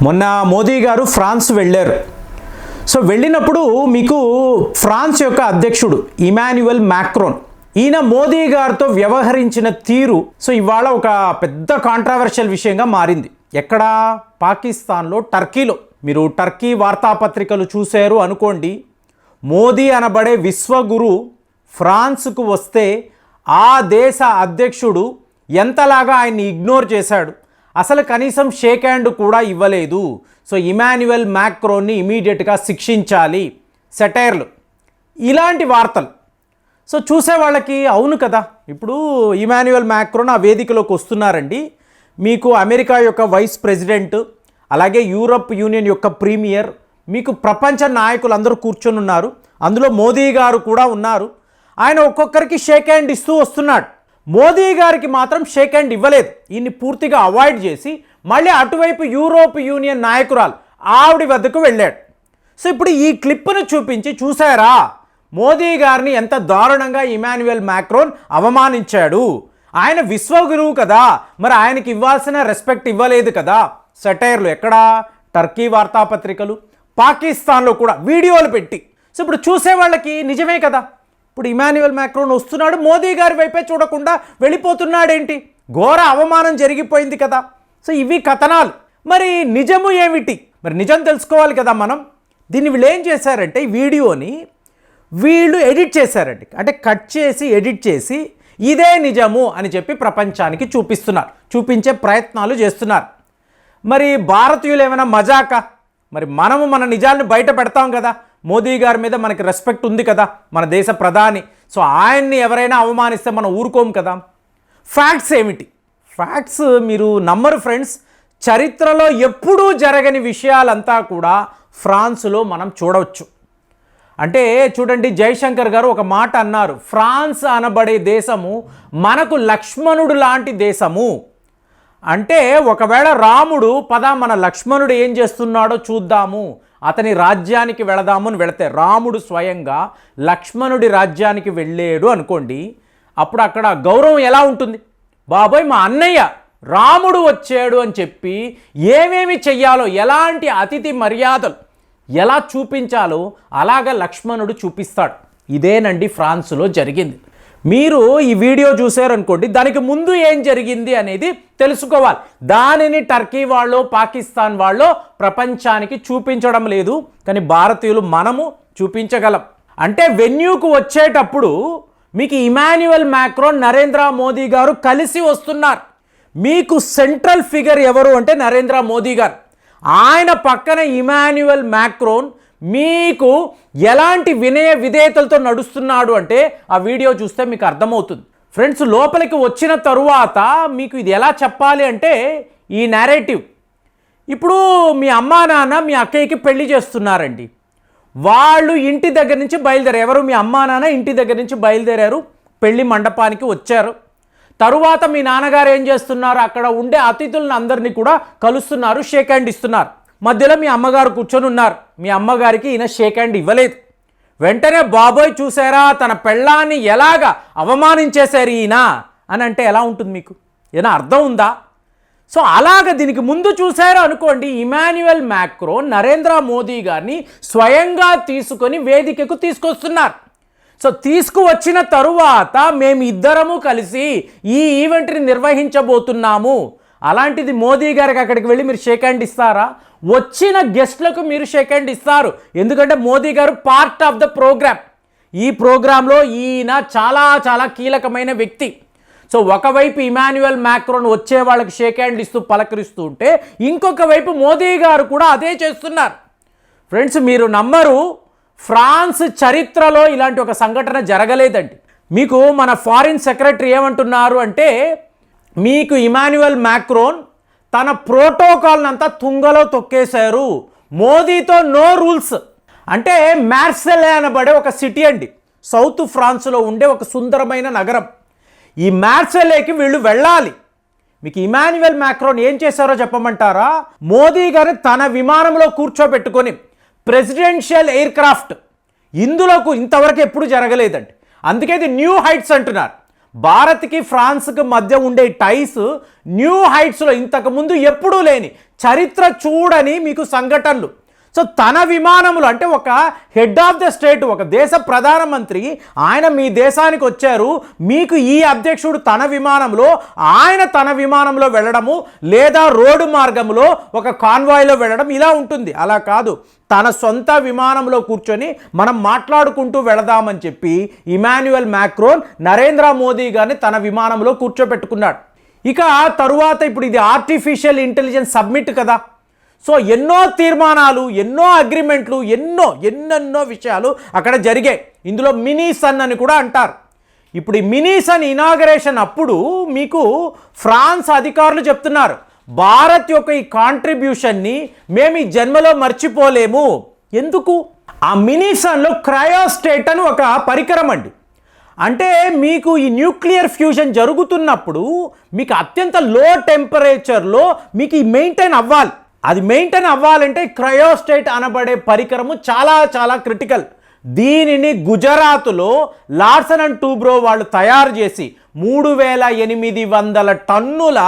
మొన్న మోదీ గారు ఫ్రాన్స్ వెళ్ళారు. సో వెళ్ళినప్పుడు మీకు ఫ్రాన్స్ యొక్క అధ్యక్షుడు ఇమాన్యుయల్ మ్యాక్రోన్ ఈయన మోదీ గారితో వ్యవహరించిన తీరు సో ఇవాళ ఒక పెద్ద కాంట్రావర్షియల్ విషయంగా మారింది. ఎక్కడ? పాకిస్తాన్లో, టర్కీలో. మీరు టర్కీ వార్తాపత్రికలు చూశారు అనుకోండి. మోదీ అనబడే విశ్వగురు ఫ్రాన్స్కు వస్తే ఆ దేశ అధ్యక్షుడు ఎంతలాగా ఆయన్ని ఇగ్నోర్ చేశాడు, అసలు కనీసం షేక్ హ్యాండ్ కూడా ఇవ్వలేదు. సో ఇమాన్యుయల్ మ్యాక్రోన్ని ఇమీడియట్గా శిక్షించాలి, సెటైర్లు, ఇలాంటి వార్తలు. సో చూసే వాళ్ళకి అవును కదా, ఇప్పుడు ఇమాన్యుయల్ మ్యాక్రోన్ ఆ వేదికలోకి వస్తున్నారండి. మీకు అమెరికా యొక్క వైస్ ప్రెసిడెంట్, అలాగే యూరప్ యూనియన్ యొక్క ప్రీమియర్, మీకు ప్రపంచ నాయకులు అందరూ కూర్చొని ఉన్నారు. అందులో మోదీ గారు కూడా ఉన్నారు. ఆయన ఒక్కొక్కరికి షేక్ హ్యాండ్ ఇస్తూ వస్తున్నాడు. మోదీ గారికి మాత్రం షేక్ హ్యాండ్ ఇవ్వలేదు. ఈయన్ని పూర్తిగా అవాయిడ్ చేసి మళ్ళీ అటువైపు యూరోప్ యూనియన్ నాయకురాలు ఆవిడ వద్దకు వెళ్ళాడు. సో ఇప్పుడు ఈ క్లిప్ను చూపించి, చూసారా మోదీ గారిని ఎంత దారుణంగా ఇమాన్యుయల్ మ్యాక్రోన్ అవమానించాడు. ఆయన విశ్వగురువు కదా, మరి ఆయనకి ఇవ్వాల్సిన రెస్పెక్ట్ ఇవ్వలేదు కదా. సెటైర్లు ఎక్కడా? టర్కీ వార్తాపత్రికలు, పాకిస్తాన్లో కూడా వీడియోలు పెట్టి. సో ఇప్పుడు చూసే వాళ్ళకి నిజమే కదా, ఇప్పుడు ఇమాన్యుయల్ మ్యాక్రోన్ వస్తున్నాడు, మోదీ గారి వైపే చూడకుండా వెళ్ళిపోతున్నాడేంటి? ఘోర అవమానం జరిగిపోయింది కదా. సో ఇవి కథనాలు. మరి నిజము ఏమిటి? మరి నిజం తెలుసుకోవాలి కదా మనం. దీన్ని వీళ్ళు ఏం చేశారంటే, ఈ వీడియోని వీళ్ళు ఎడిట్ చేశారండి. అంటే కట్ చేసి ఎడిట్ చేసి ఇదే నిజము అని చెప్పి ప్రపంచానికి చూపిస్తున్నారు, చూపించే ప్రయత్నాలు చేస్తున్నారు. మరి భారతీయులు ఏమైనా మజాకా? మరి మనము మన నిజాలను బయట పెడతాం కదా. మోదీ గారి మీద మనకి రెస్పెక్ట్ ఉంది కదా, మన దేశ ప్రధాని. సో ఆయన్ని ఎవరైనా అవమానిస్తే మనం ఊరుకోము కదా. ఫ్యాక్ట్స్ ఏమిటి? ఫ్యాక్ట్స్ మీరు నమ్మరు ఫ్రెండ్స్. చరిత్రలో ఎప్పుడూ జరగని విషయాలంతా కూడా ఫ్రాన్స్లో మనం చూడవచ్చు. అంటే చూడండి, జయశంకర్ గారు ఒక మాట అన్నారు, ఫ్రాన్స్ అనబడే దేశము మనకు లక్ష్మణుడు లాంటి దేశము. అంటే ఒకవేళ రాముడు మన లక్ష్మణుడు ఏం చేస్తున్నాడో చూద్దాము, అతని రాజ్యానికి వెళదాము అని వెళితే, రాముడు స్వయంగా లక్ష్మణుడి రాజ్యానికి వెళ్ళాడు అనుకోండి, అప్పుడు అక్కడ గౌరవం ఎలా ఉంటుంది? బాబోయ్ మా అన్నయ్య రాముడు వచ్చాడు అని చెప్పి ఏమేమి చెయ్యాలో, ఎలాంటి అతిథి మర్యాదలు ఎలా చూపించాలో అలాగ లక్ష్మణుడు చూపిస్తాడు. ఇదేనండి ఫ్రాన్స్లో జరిగింది. మీరు ఈ వీడియో చూసారనుకోండి, దానికి ముందు ఏం జరిగింది అనేది తెలుసుకోవాలి. దానిని టర్కీ వాళ్ళు, పాకిస్తాన్ వాళ్ళు ప్రపంచానికి చూపించడం లేదు. కానీ భారతీయులు మనము చూపించగలం. అంటే వెన్యూకు వచ్చేటప్పుడు మీకు ఇమాన్యుయల్ మ్యాక్రోన్, నరేంద్ర మోదీ గారు కలిసి వస్తున్నారు. మీకు సెంట్రల్ ఫిగర్ ఎవరు అంటే నరేంద్ర మోదీ గారు. ఆయన పక్కన ఇమాన్యుయల్ మ్యాక్రోన్ మీకు ఎలాంటి వినయ విధేయతలతో నడుస్తున్నాడు అంటే ఆ వీడియో చూస్తే మీకు అర్థమవుతుంది. ఫ్రెండ్స్, లోపలికి వచ్చిన తరువాత మీకు ఇది ఎలా చెప్పాలి అంటే, ఈ నేరేటివ్, ఇప్పుడు మీ అమ్మా నాన్న మీ అక్కయ్యకి పెళ్లి చేస్తున్నారండి. వాళ్ళు ఇంటి దగ్గర నుంచి బయలుదేరారు. ఎవరు? మీ అమ్మా నాన్న ఇంటి దగ్గర నుంచి బయలుదేరారు, పెళ్లి మండపానికి వచ్చారు. తరువాత మీ నాన్నగారు ఏం చేస్తున్నారు? అక్కడ ఉండే అతిథులను అందరినీ కూడా కలుస్తున్నారు, షేక్ హ్యాండ్ ఇస్తున్నారు. మధ్యలో మీ అమ్మగారు కూర్చొని ఉన్నారు. మీ అమ్మగారికి ఈయన షేక్ హ్యాండ్ ఇవ్వలేదు. వెంటనే బాబోయ్ చూసారా తన పెళ్ళాన్ని ఎలాగా అవమానించేశారు ఈయన అని అంటే ఎలా ఉంటుంది మీకు? ఏదైనా అర్థం ఉందా? సో అలాగ దీనికి ముందు చూశారు అనుకోండి, ఇమాన్యుయల్ మ్యాక్రోన్ నరేంద్ర మోదీ గారిని స్వయంగా తీసుకొని వేదికకు తీసుకొస్తున్నారు. సో తీసుకువచ్చిన తరువాత మేము ఇద్దరము కలిసి ఈ ఈవెంట్ని నిర్వహించబోతున్నాము. అలాంటిది మోదీ గారికి అక్కడికి వెళ్ళి మీరు షేక్ హ్యాండ్ ఇస్తారా? వచ్చిన గెస్ట్లకు మీరు షేక్ హ్యాండ్ ఇస్తారు. ఎందుకంటే మోదీ గారు పార్ట్ ఆఫ్ ద ప్రోగ్రామ్. ఈ ప్రోగ్రాంలో ఈయన చాలా చాలా కీలకమైన వ్యక్తి. సో ఒకవైపు ఇమాన్యుయల్ మ్యాక్రోన్ వచ్చే వాళ్ళకి షేక్ హ్యాండ్ ఇస్తూ పలకరిస్తూ ఉంటే, ఇంకొక వైపు మోదీ గారు కూడా అదే చేస్తున్నారు. ఫ్రెండ్స్, మీరు నమ్మరు, ఫ్రాన్స్ చరిత్రలో ఇలాంటి ఒక సంఘటన జరగలేదండి. మీకు మన ఫారిన్ సెక్రటరీ ఏమంటున్నారు అంటే, మీకు ఇమాన్యుయల్ మ్యాక్రోన్ తన ప్రోటోకాల్ని అంతా తుంగలో తొక్కేశారు, మోదీతో నో రూల్స్. అంటే మార్సెలే అనబడే ఒక సిటీ అండి, సౌత్ ఫ్రాన్స్లో ఉండే ఒక సుందరమైన నగరం. ఈ మార్సెలేకి వీళ్ళు వెళ్ళాలి. మీకు ఇమాన్యుయల్ మ్యాక్రోన్ ఏం చేశారో చెప్పమంటారా? మోదీ గారిని తన విమానంలో కూర్చోబెట్టుకొని, ప్రెసిడెన్షియల్ ఎయిర్ క్రాఫ్ట్, ఇందులోకి ఇంతవరకు ఎప్పుడు జరగలేదండి. అందుకే ఇది న్యూ హైట్స్ అంటున్నారు. భారత్కి ఫ్రాన్స్కి మధ్య ఉండే టైస్ న్యూ హైట్స్లో ఇంతకుముందు ఎప్పుడూ లేని చరిత్ర చూడని మీకు సంఘటనలు. సో తన విమానంలో అంటే ఒక హెడ్ ఆఫ్ ద స్టేట్, ఒక దేశ ప్రధానమంత్రి ఆయన మీ దేశానికి వచ్చారు, మీకు ఈ అధ్యక్షుడు ఆయన తన విమానంలో వెళ్ళడము లేదా రోడ్డు మార్గంలో ఒక కాన్వాయ్లో వెళ్ళడం ఇలా ఉంటుంది. అలా కాదు, తన సొంత విమానంలో కూర్చొని మనం మాట్లాడుకుంటూ వెళదామని చెప్పి ఇమాన్యుయల్ మ్యాక్రోన్ నరేంద్ర మోదీ గారిని తన విమానంలో కూర్చోబెట్టుకున్నాడు. ఇక తరువాత ఇప్పుడు ఇది ఆర్టిఫిషియల్ ఇంటెలిజెన్స్ సబ్మిట్ కదా. సో ఎన్నో తీర్మానాలు, ఎన్నో అగ్రిమెంట్లు, ఎన్నెన్నో విషయాలు అక్కడ జరిగాయి. ఇందులో మినీ సన్ అని కూడా అంటారు. ఇప్పుడు ఈ మినీ సన్ ఇనాగరేషన్ అప్పుడు మీకు ఫ్రాన్స్ అధికారులు చెప్తున్నారు, భారత్ యొక్క ఈ కాంట్రిబ్యూషన్ని మేము ఈ జన్మలో మర్చిపోలేము. ఎందుకు? ఆ మినీ సన్లో క్రయోస్టేట్ అని ఒక పరికరం అండి. అంటే మీకు ఈ న్యూక్లియర్ ఫ్యూజన్ జరుగుతున్నప్పుడు మీకు అత్యంత లో టెంపరేచర్లో మీకు ఈ మెయింటైన్ అవ్వాలి. అది మెయింటైన్ అవ్వాలంటే క్రయోస్టేట్ అనబడే పరికరము చాలా చాలా క్రిటికల్. దీనిని గుజరాత్లో లార్సన్ అండ్ టూబ్రో వాళ్ళు తయారు చేసి 3800 టన్నుల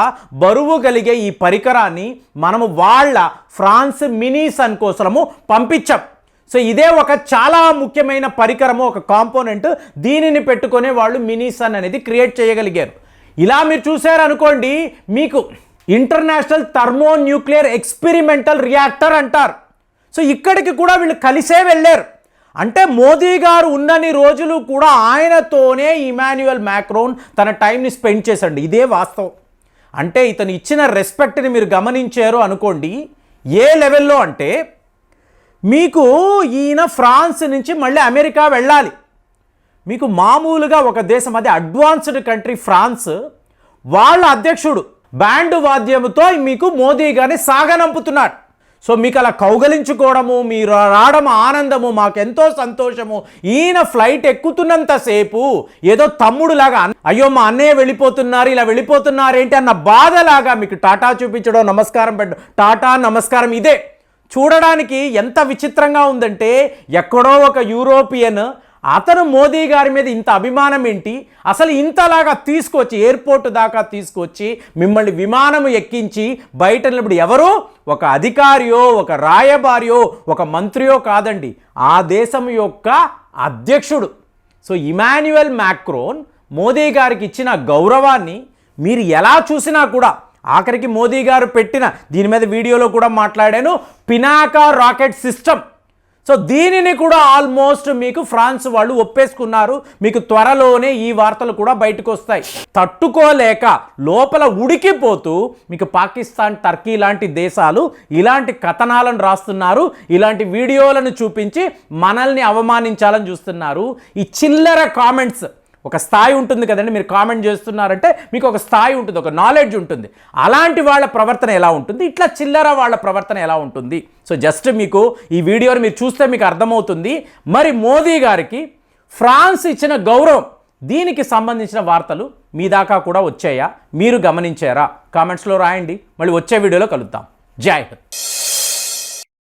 బరువు కలిగే ఈ పరికరాన్ని మనము వాళ్ళ ఫ్రాన్స్ మినీ సన్ కోసము పంపించాం. సో ఇదే ఒక చాలా ముఖ్యమైన పరికరము, ఒక కాంపోనెంట్. దీనిని పెట్టుకునే వాళ్ళు మినీ సన్ అనేది క్రియేట్ చేయగలిగారు. ఇలా మీరు చూసారనుకోండి, మీకు international thermo nuclear experimental reactor అంటారు. సో ఇక్కడికి కూడా వీళ్ళు కలిసే వెళ్ళారు. అంటే మోదీ గారు ఉన్నన్ని రోజులు కూడా ఆయనతోనే ఇమాన్యుయల్ మ్యాక్రోన్ తన టైంని స్పెండ్ చేశాడు. ఇదే వాస్తవం. అంటే ఇతను ఇచ్చిన రెస్పెక్ట్ని మీరు గమనించారు అనుకోండి. ఏ లెవెల్లో అంటే మీకు ఈయన ఫ్రాన్స్ నుంచి మళ్ళీ అమెరికా వెళ్ళాలి. మీకు మామూలుగా ఒక దేశం, అది అడ్వాన్స్డ్ కంట్రీ ఫ్రాన్స్, వాళ్ళ అధ్యక్షుడు బ్యాండ్ వాద్యముతో మీకు మోదీ గారిని సాగనంపుతున్నాడు. సో మీకు అలా కౌగలించుకోవడము, మీరు రావడం ఆనందము, మాకెంతో సంతోషము. ఈయన ఫ్లైట్ ఎక్కుతున్నంతసేపు ఏదో తమ్ముడులాగా, అయ్యో మా అన్నయ్య వెళ్ళిపోతున్నారు, ఇలా వెళ్ళిపోతున్నారు ఏంటి అన్న బాధలాగా మీకు టాటా చూపించడం, నమస్కారం పెట్టడం, టాటా నమస్కారం. ఇదే చూడడానికి ఎంత విచిత్రంగా ఉందంటే, ఎక్కడో ఒక యూరోపియన్ అతను మోదీ గారి మీద ఇంత అభిమానం ఏంటి, అసలు ఇంతలాగా తీసుకొచ్చి ఎయిర్పోర్ట్ దాకా తీసుకొచ్చి మిమ్మల్ని విమానం ఎక్కించి బయట నిలబడి, ఎవరు ఒక అధికారియో, ఒక రాయబారియో, ఒక మంత్రియో కాదండి, ఆ దేశం యొక్క అధ్యక్షుడు. సో ఇమాన్యుయల్ మ్యాక్రోన్ మోదీ గారికి ఇచ్చిన గౌరవాన్ని మీరు ఎలా చూసినా కూడా, ఆఖరికి మోదీ గారు పెట్టిన, దీని మీద వీడియోలో కూడా మాట్లాడాను, పినాకా రాకెట్ సిస్టమ్. సో దీనిని కూడా ఆల్మోస్ట్ మీకు ఫ్రాన్స్ వాళ్ళు ఒప్పేసుకున్నారు. మీకు త్వరలోనే ఈ వార్తలు కూడా బయటకు వస్తాయి. తట్టుకోలేక లోపల ఉడికిపోతూ మీకు పాకిస్తాన్, టర్కీ లాంటి దేశాలు ఇలాంటి కథనాలను రాస్తున్నారు, ఇలాంటి వీడియోలను చూపించి మనల్ని అవమానించాలని చూస్తున్నారు. ఈ చిల్లర కామెంట్స్, ఒక స్థాయి ఉంటుంది కదండి, మీరు కామెంట్ చేస్తున్నారంటే మీకు ఒక స్థాయి ఉంటుంది, ఒక నాలెడ్జ్ ఉంటుంది. అలాంటి వాళ్ళ ప్రవర్తన ఎలా ఉంటుంది, ఇట్లా చిల్లర వాళ్ళ ప్రవర్తన ఎలా ఉంటుంది. సో జస్ట్ మీకు ఈ వీడియోని మీరు చూస్తే మీకు అర్థమవుతుంది. మరి మోదీ గారికి ఫ్రాన్స్ ఇచ్చిన గౌరవం, దీనికి సంబంధించిన వార్తలు మీ దాకా కూడా వచ్చాయా, మీరు గమనించారా? కామెంట్స్లో రాయండి. మళ్ళీ వచ్చే వీడియోలో కలుద్దాం. జై హింద్.